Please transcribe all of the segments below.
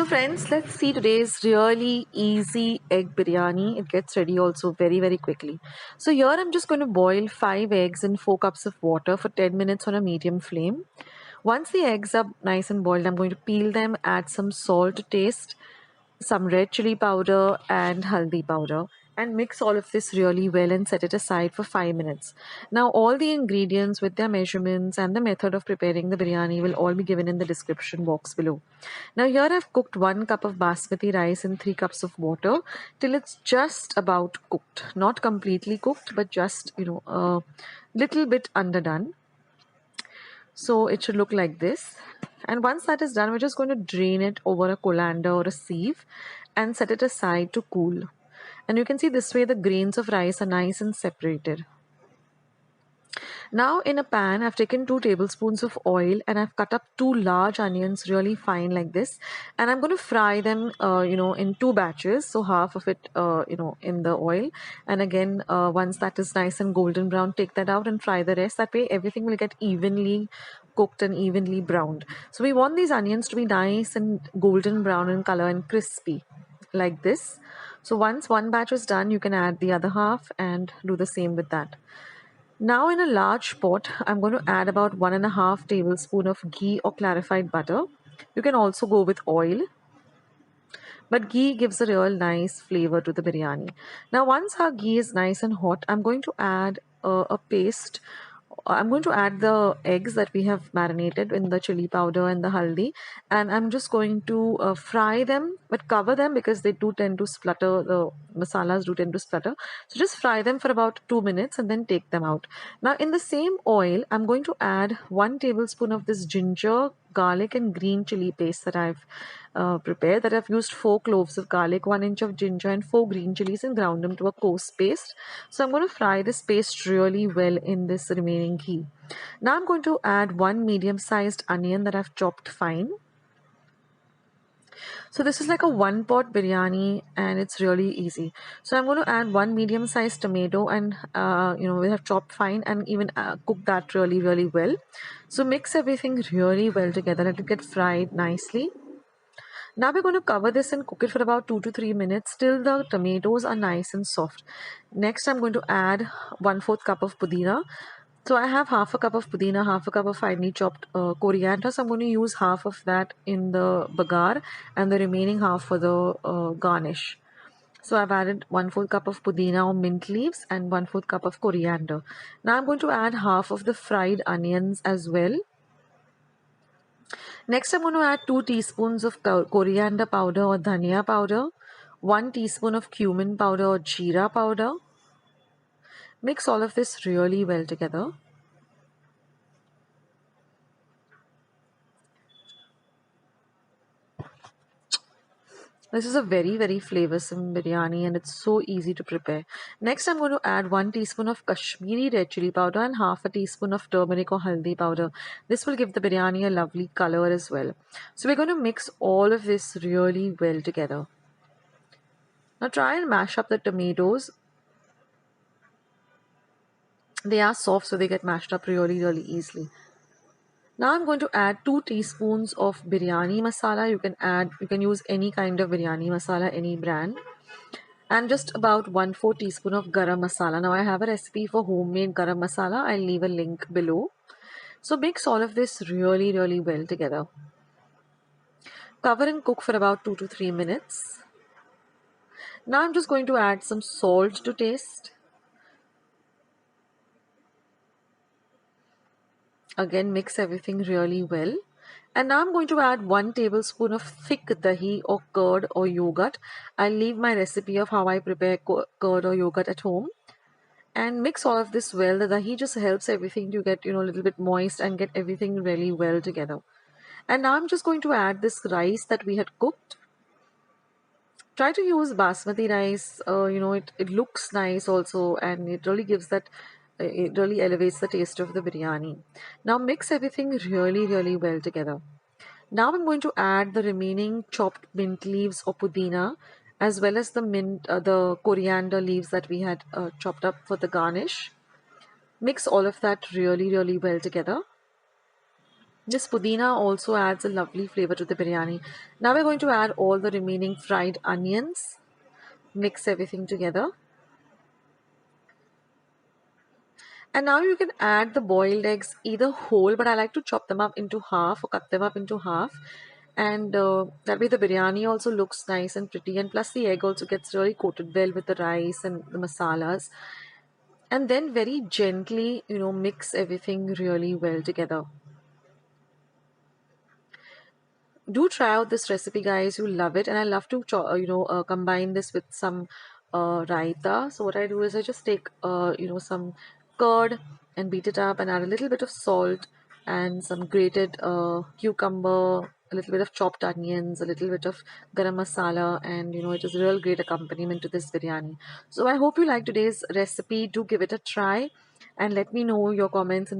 friends, let's see today's really easy egg biryani. It gets ready also very quickly. So here I'm just going to boil 5 eggs in 4 cups of water for 10 minutes on a medium flame. Once the eggs are nice and boiled, I'm going to peel them, add some salt to taste, some red chili powder and haldi powder, and mix all of this really well and set it aside for 5 minutes. Now all the ingredients with their measurements and the method of preparing the biryani will all be given in the description box below. Now here I've cooked 1 cup of basmati rice in 3 cups of water till it's just about cooked, not completely cooked but just a little bit underdone. So it should look like this. And once that is done, we're just going to drain it over a colander or a sieve and set it aside to cool. And you can see this way the grains of rice are nice and separated. Now in a pan, I've taken 2 tablespoons of oil and I've cut up 2 large onions really fine like this. And I'm going to fry them, in 2 batches. So half of it, in the oil. And again, once that is nice and golden brown, take that out and fry the rest. That way everything will get evenly cooked and evenly browned. So we want these onions to be nice and golden brown in color and crispy like this. So once one batch is done, you can add the other half and do the same with that. Now in a large pot, I'm going to add about 1.5 tablespoon of ghee or clarified butter. You can also go with oil, but ghee gives a real nice flavor to the biryani. Now once our ghee is nice and hot, I'm going to add a paste. I'm going to add the eggs that we have marinated in the chili powder and the haldi, and I'm just going to fry them but cover them because they do tend to splutter. The masalas do tend to splutter, so just fry them for about 2 minutes and then take them out. Now in the same oil, I'm going to add 1 tablespoon of this ginger, garlic and green chili paste that I've prepared. That I've used 4 cloves of garlic, 1 inch of ginger and 4 green chilies and ground them to a coarse paste. So I'm going to fry this paste really well in this remaining ghee. Now I'm going to add 1 medium-sized onion that I've chopped fine. So this is like a 1-pot biryani and it's really easy. So I'm going to add 1 medium-sized tomato and we have chopped fine and even cook that really well. So mix everything really well together. Let it get fried nicely. Now we're going to cover this and cook it for about 2 to 3 minutes till the tomatoes are nice and soft. Next I'm going to add 1/4 cup of pudina. So I have half a cup of pudina, half a cup of finely chopped coriander. So I'm going to use half of that in the bagar and the remaining half for the garnish. So I've added 1/4 cup of pudina or mint leaves and 1/4 cup of coriander. Now I'm going to add half of the fried onions as well. Next I'm going to add 2 teaspoons of coriander powder or dhania powder, 1 teaspoon of cumin powder or jeera powder. Mix all of this really well together. This is a very flavorsome biryani and it's so easy to prepare. Next I'm going to add 1 teaspoon of Kashmiri red chili powder and half a teaspoon of turmeric or haldi powder. This will give the biryani a lovely color as well. So we're going to mix all of this really well together. Now try and mash up the tomatoes. They are soft, so they get mashed up really easily. Now I'm going to add 2 teaspoons of biryani masala. You can use any kind of biryani masala, any brand. And just about 1/4 teaspoon of garam masala. Now I have a recipe for homemade garam masala. I'll leave a link below. So mix all of this really well together. Cover and cook for about 2 to 3 minutes. Now I'm just going to add some salt to taste. Again, mix everything really well. And now I'm going to add 1 tablespoon of thick dahi or curd or yogurt. I'll leave my recipe of how I prepare curd or yogurt at home. And mix all of this well. The dahi just helps everything to get, a little bit moist and get everything really well together. And now I'm just going to add this rice that we had cooked. Try to use basmati rice. It looks nice also, and it really gives that. It really elevates the taste of the biryani. Now mix everything really well together. Now I'm going to add the remaining chopped mint leaves or pudina, as well as the coriander leaves that we had chopped up for the garnish. Mix all of that really well together. This pudina also adds a lovely flavor to the biryani. Now we're going to add all the remaining fried onions. Mix everything together. And now you can add the boiled eggs either whole, but I like to chop them up into half or cut them up into half. And that way the biryani also looks nice and pretty. And plus the egg also gets really coated well with the rice and the masalas. And then very gently, mix everything really well together. Do try out this recipe, guys. You'll love it. And I love to combine this with some raita. So what I do is I just take some curd and beat it up and add a little bit of salt and some grated cucumber, a little bit of chopped onions, a little bit of garam masala, and it is a real great accompaniment to this biryani. So I hope you like today's recipe. Do give it a try and let me know your comments.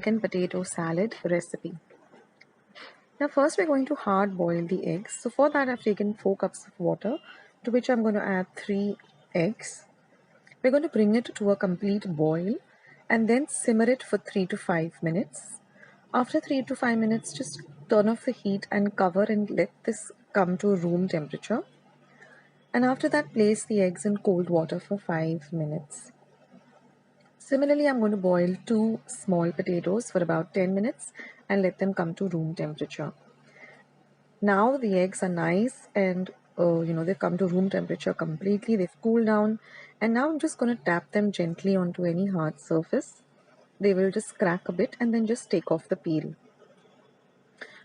chicken potato salad recipe. Now first we're going to hard boil the eggs. So for that I've taken 4 cups of water, to which I'm going to add 3 eggs. We're going to bring it to a complete boil and then simmer it for 3 to 5 minutes. After 3 to 5 minutes, just turn off the heat and cover and let this come to room temperature. And after that, place the eggs in cold water for 5 minutes. Similarly, I'm going to boil 2 small potatoes for about 10 minutes and let them come to room temperature. Now the eggs are nice and they've come to room temperature completely. They've cooled down, and now I'm just going to tap them gently onto any hard surface. They will just crack a bit and then just take off the peel.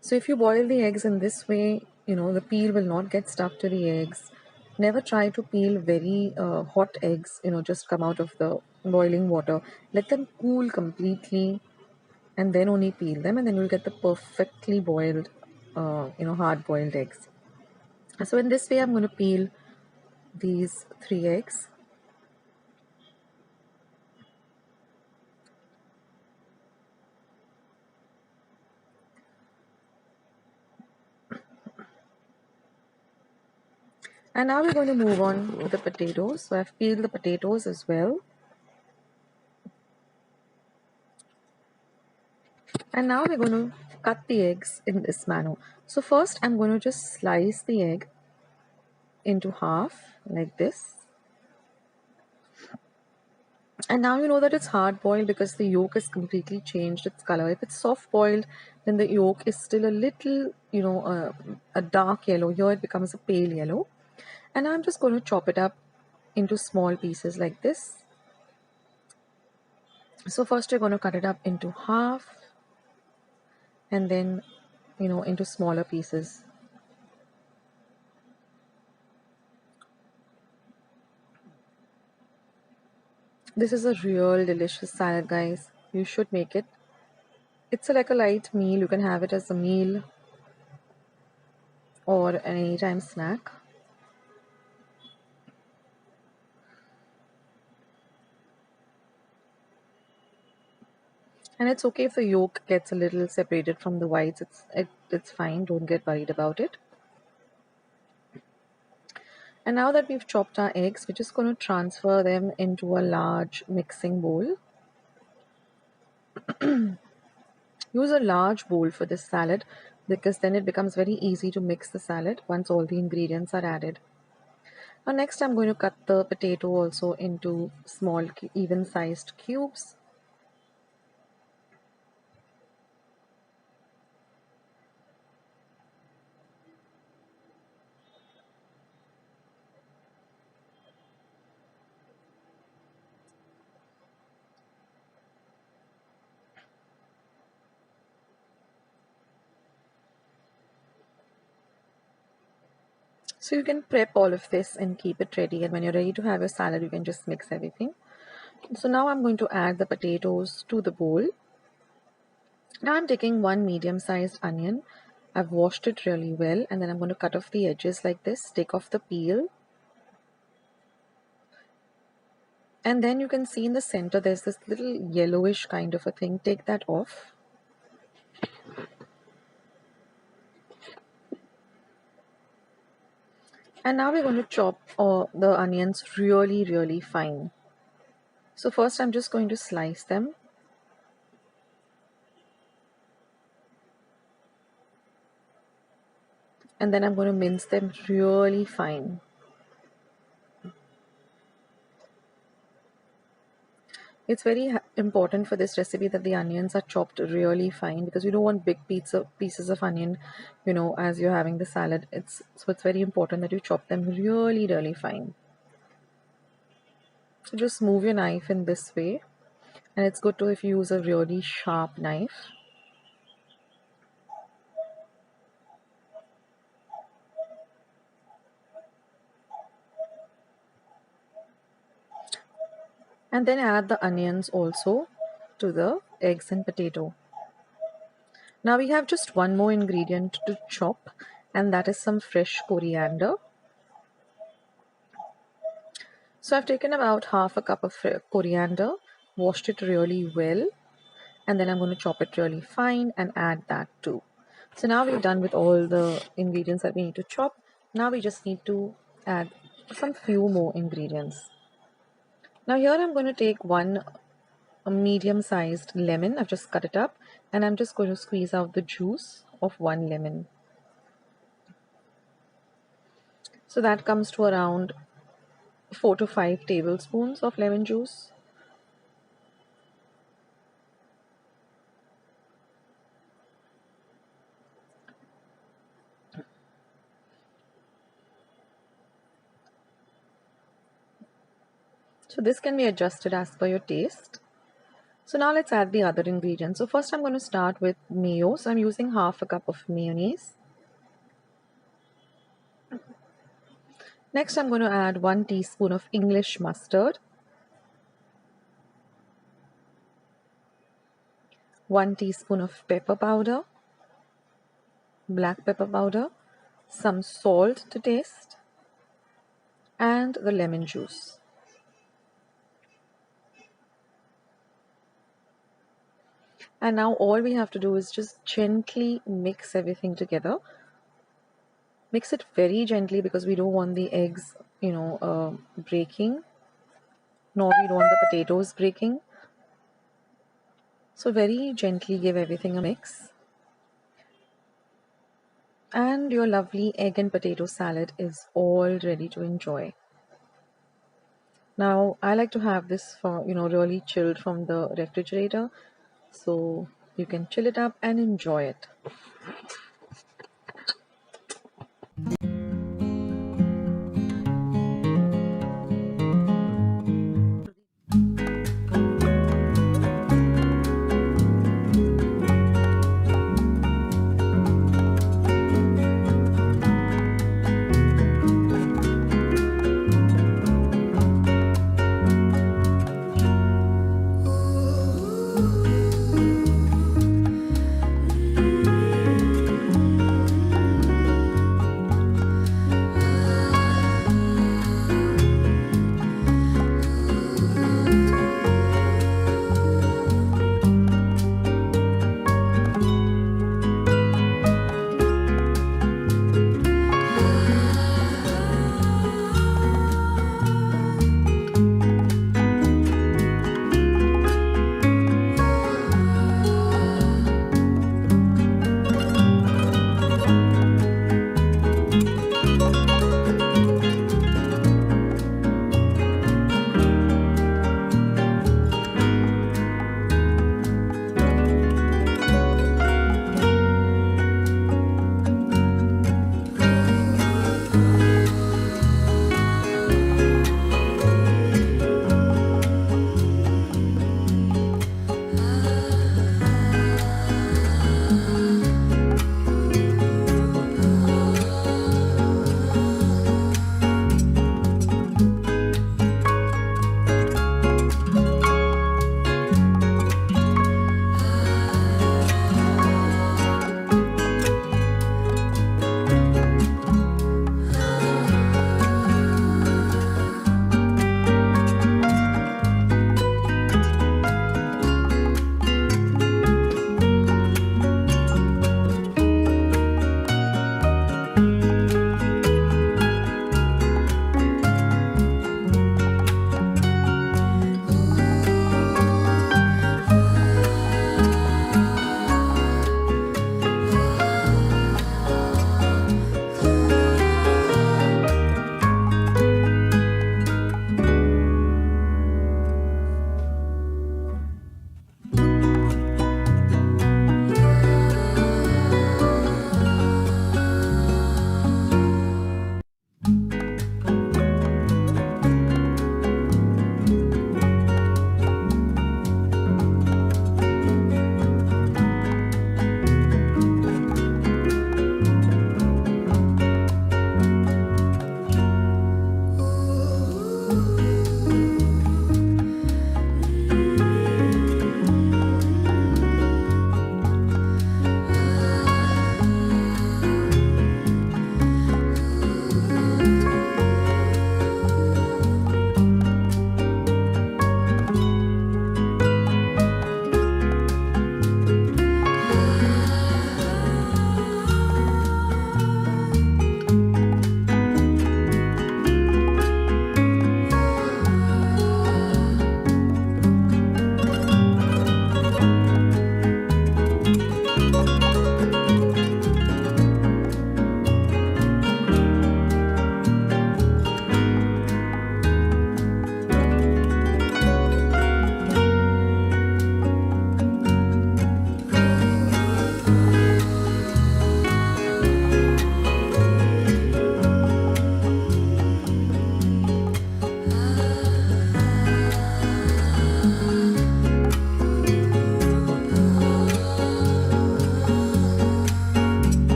So if you boil the eggs in this way, the peel will not get stuck to the eggs. Never try to peel very hot eggs, just come out of the boiling water. Let them cool completely and then only peel them, and then you'll get the perfectly boiled, hard boiled eggs. So in this way, I'm going to peel these 3 eggs. And now we're going to move on to the potatoes. So I've peeled the potatoes as well. And now we're going to cut the eggs in this manner. So first I'm going to just slice the egg into half like this. And now you know that it's hard boiled because the yolk has completely changed its color. If it's soft boiled, then the yolk is still a little, a dark yellow. Here it becomes a pale yellow. And I'm just going to chop it up into small pieces like this. So first you're going to cut it up into half and then, into smaller pieces. This is a real delicious salad, guys. You should make it. It's like a light meal. You can have it as a meal or an anytime snack. And it's okay if the yolk gets a little separated from the whites. It's fine. Don't get worried about it. And now that we've chopped our eggs, we're just going to transfer them into a large mixing bowl. Use a large bowl for this salad because then it becomes very easy to mix the salad once all the ingredients are added. Now next I'm going to cut the potato also into small even sized cubes. So you can prep all of this and keep it ready, and when you're ready to have your salad, you can just mix everything. So now I'm going to add the potatoes to the bowl. Now I'm taking 1 medium-sized onion. I've washed it really well, and then I'm going to cut off the edges like this, take off the peel. And then you can see in the center there's this little yellowish kind of a thing. Take that off. And now we're going to chop the onions really, really fine. So first I'm just going to slice them. And then I'm going to mince them really fine. It's very important for this recipe that the onions are chopped really fine because you don't want big pieces of onion, as you're having the salad. So it's very important that you chop them really, really fine. So just move your knife in this way, and it's good to if you use a really sharp knife. And then add the onions also to the eggs and potato. Now we have just one more ingredient to chop, and that is some fresh coriander. So I've taken about half a cup of coriander, washed it really well, and then I'm going to chop it really fine and add that too. So now we're done with all the ingredients that we need to chop. Now we just need to add some few more ingredients. Now here I'm going to take a medium-sized lemon. I've just cut it up, and I'm just going to squeeze out the juice of one lemon. So that comes to around 4 to 5 tablespoons of lemon juice. So this can be adjusted as per your taste. So now let's add the other ingredients. So first I'm going to start with mayo. So I'm using half a cup of mayonnaise. Next I'm going to add 1 teaspoon of English mustard, 1 teaspoon of pepper powder, black pepper powder, some salt to taste, and the lemon juice. And now all we have to do is just gently mix everything together. Mix it very gently because we don't want the eggs, breaking, nor we don't want the potatoes breaking. So very gently give everything a mix. And your lovely egg and potato salad is all ready to enjoy. Now I like to have this for really chilled from the refrigerator, so you can chill it up and enjoy it.